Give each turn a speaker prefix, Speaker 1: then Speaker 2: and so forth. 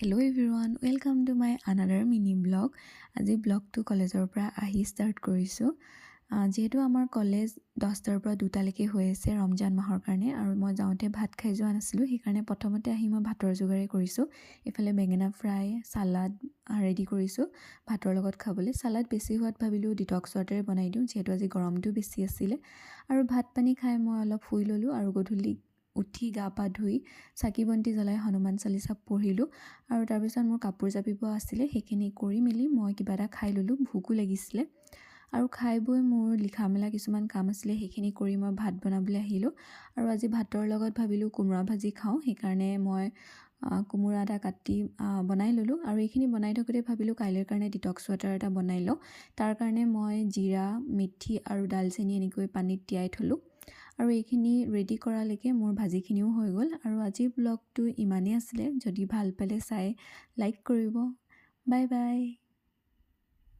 Speaker 1: Hello everyone, welcome to my another mini blog. আজি ব্লগটো কলেজৰ পৰা আহি ষ্টাৰ্ট কৰিছোঁ। যেহেতু আমাৰ কলেজ 10টাৰ পৰা 2টা লৈকে হৈ আছে ৰমজান মাহৰ কাৰণে আৰু মই যাওঁতে ভাত খাই যোৱা নাছিলোঁ, সেইকাৰণে প্ৰথমতে আহি মই ভাতৰ যোগাৰে কৰিছোঁ। এফালে বেঙেনা ফ্ৰাই, সালাড ৰেডি কৰিছোঁ ভাতৰ লগত খাবলৈ। সালাড বেছি হোৱাত ভাবিলোঁ ডিটক্স ৱাটাৰে বনাই দিওঁ, যিহেতু আজি গৰমটো বেছি আছিলে। আৰু ভাত পানী খাই মই অলপ শুই ল'লোঁ আৰু গধূলি উঠি গা পা ধুই চাকি বন্তি জ্বলাই হনুমান চালিচা পঢ়িলোঁ আৰু তাৰপিছত মোৰ কাপোৰ জাপিব আছিলে, সেইখিনি কৰি মেলি মই কিবা এটা খাই ল'লোঁ, ভোকো লাগিছিলে। আৰু খাই বৈ মোৰ লিখা মেলা কিছুমান কাম আছিলে, সেইখিনি কৰি মই ভাত বনাবলৈ আহিলোঁ। আৰু আজি ভাতৰ লগত ভাবিলোঁ কোমোৰা ভাজি খাওঁ, সেইকাৰণে মই কোমোৰা এটা কাটি বনাই ল'লোঁ। আৰু এইখিনি বনাই থাকোঁতে ভাবিলোঁ কাইলৈৰ কাৰণে ডিটক্স ৱাটাৰ এটা বনাই লওঁ। তাৰ কাৰণে মই জিৰা, মেথি আৰু ডালচেনি এনেকৈ পানীত তিয়াই থ'লোঁ। আৰু এইখিনি ৰেডি কৰালৈকে মোৰ ভাজিখিনিও হৈ গ'ল। আৰু আজিৰ ব্লগটো ইমানেই আছিলে, যদি ভাল পালে চাই লাইক কৰিব। Bye bye.